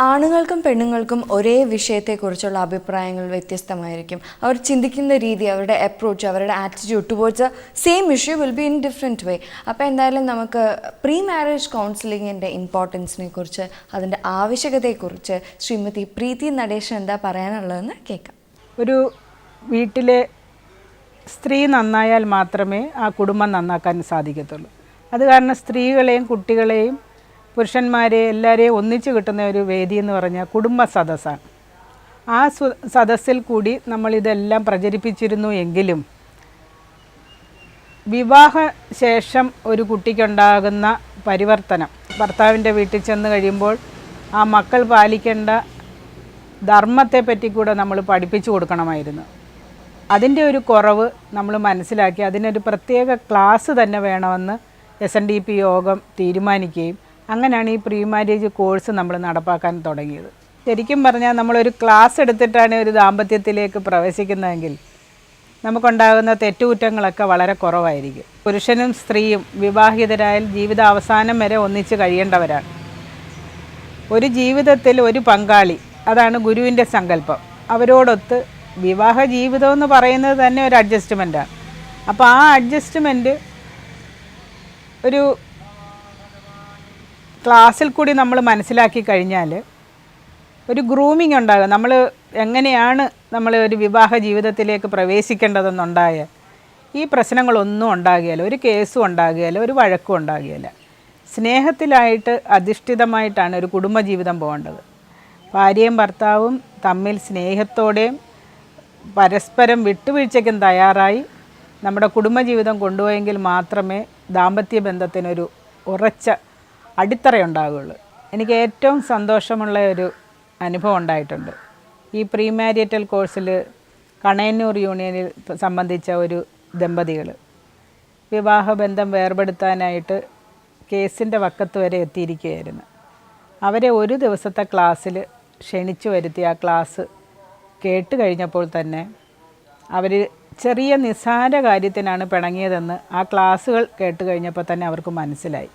ആണുങ്ങൾക്കും പെണ്ണുങ്ങൾക്കും ഒരേ വിഷയത്തെക്കുറിച്ചുള്ള അഭിപ്രായങ്ങൾ വ്യത്യസ്തമായിരിക്കും. അവർ ചിന്തിക്കുന്ന രീതി, അവരുടെ അപ്രോച്ച്, അവരുടെ attitude towards A same issue will be in different വേ. അപ്പോൾ എന്തായാലും നമുക്ക് പ്രീ മാരേജ് കൗൺസിലിങ്ങിൻ്റെ ഇമ്പോർട്ടൻസിനെ കുറിച്ച്, അതിൻ്റെ ആവശ്യകതയെക്കുറിച്ച് ശ്രീമതി പ്രീതി നടേശൻ എന്താ പറയാനുള്ളതെന്ന് കേൾക്കാം. ഒരു വീട്ടിലെ സ്ത്രീ നന്നായാൽ മാത്രമേ ആ കുടുംബം നന്നാക്കാൻ സാധിക്കത്തുള്ളൂ. അത് കാരണം സ്ത്രീകളെയും കുട്ടികളെയും പുരുഷന്മാരെ എല്ലാവരെയും ഒന്നിച്ച് കിട്ടുന്ന ഒരു വേദി എന്ന് പറഞ്ഞാൽ കുടുംബ സദസ്സാണ്. ആ സദസ്സിൽ കൂടി നമ്മളിതെല്ലാം പ്രചരിപ്പിച്ചിരുന്നു എങ്കിലും വിവാഹ ശേഷം ഒരു കുട്ടിക്കുണ്ടാകുന്ന പരിവർത്തനം, ഭർത്താവിൻ്റെ വീട്ടിൽ ചെന്ന് കഴിയുമ്പോൾ ആ മക്കൾ പാലിക്കേണ്ട ധർമ്മത്തെപ്പറ്റി കൂടെ നമ്മൾ പഠിപ്പിച്ചു കൊടുക്കണമായിരുന്നു. അതിൻ്റെ ഒരു കുറവ് നമ്മൾ മനസ്സിലാക്കി അതിനൊരു പ്രത്യേക ക്ലാസ് തന്നെ വേണമെന്ന് SNDP യോഗം തീരുമാനിക്കുകയും അങ്ങനെയാണ് ഈ പ്രീ മാരേജ് കോഴ്സ് നമ്മൾ നടപ്പാക്കാൻ തുടങ്ങിയത്. ശരിക്കും പറഞ്ഞാൽ നമ്മളൊരു ക്ലാസ് എടുത്തിട്ടാണ് ഒരു ദാമ്പത്യത്തിലേക്ക് പ്രവേശിക്കുന്നതെങ്കിൽ നമുക്കുണ്ടാകുന്ന തെറ്റുകുറ്റങ്ങളൊക്കെ വളരെ കുറവായിരിക്കും. പുരുഷനും സ്ത്രീയും വിവാഹിതരായാൽ ജീവിതാവസാനം വരെ ഒന്നിച്ച് കഴിയേണ്ടവരാണ്. ഒരു ജീവിതത്തിൽ ഒരു പങ്കാളി, അതാണ് ഗുരുവിൻ്റെ സങ്കല്പം. അവരോടൊത്ത് വിവാഹ ജീവിതം എന്ന് പറയുന്നത് തന്നെ ഒരു അഡ്ജസ്റ്റ്മെൻറ്റാണ്. അപ്പോൾ ആ അഡ്ജസ്റ്റ്മെൻറ്റ് ഒരു ക്ലാസ്സിൽ കൂടി നമ്മൾ മനസ്സിലാക്കി കഴിഞ്ഞാൽ ഒരു ഗ്രൂമിങ് ഉണ്ടാകും. നമ്മൾ എങ്ങനെയാണ് നമ്മൾ ഒരു വിവാഹ ജീവിതത്തിലേക്ക് പ്രവേശിക്കേണ്ടതെന്നുണ്ടായ ഈ പ്രശ്നങ്ങളൊന്നും ഉണ്ടാകുകയില്ല, ഒരു കേസും ഉണ്ടാകുകയില്ല, ഒരു വഴക്കും ഉണ്ടാകുകയില്ല. സ്നേഹത്തിലായിട്ട് അധിഷ്ഠിതമായിട്ടാണ് ഒരു കുടുംബജീവിതം പോകേണ്ടത്. ഭാര്യയും ഭർത്താവും തമ്മിൽ സ്നേഹത്തോടെയും പരസ്പരം വിട്ടുവീഴ്ചയ്ക്കും തയ്യാറായി നമ്മുടെ കുടുംബജീവിതം കൊണ്ടുപോയെങ്കിൽ മാത്രമേ ദാമ്പത്യ ബന്ധത്തിനൊരു ഉറച്ച അടിത്തറയുണ്ടാകുകയുള്ളൂ. എനിക്ക് ഏറ്റവും സന്തോഷമുള്ള ഒരു അനുഭവം ഉണ്ടായിട്ടുണ്ട്. ഈ പ്രീ മാരിറ്റൽ കോഴ്സിൽ കണയന്നൂർ യൂണിയനിൽ സംബന്ധിച്ച ഒരു ദമ്പതികൾ വിവാഹബന്ധം വേർപെടുത്താനായിട്ട് കേസിൻ്റെ വക്കത്ത് വരെ എത്തിയിരിക്കുകയായിരുന്നു. അവരെ ഒരു ദിവസത്തെ ക്ലാസ്സിൽ ക്ഷണിച്ചു വരുത്തി ആ ക്ലാസ് കേട്ട് കഴിഞ്ഞപ്പോൾ തന്നെ അവർ ചെറിയ നിസ്സാര കാര്യത്തിനാണ് പിണങ്ങിയതെന്ന് ആ ക്ലാസ്സുകൾ കേട്ട് കഴിഞ്ഞപ്പോൾ തന്നെ അവർക്ക് മനസ്സിലായി.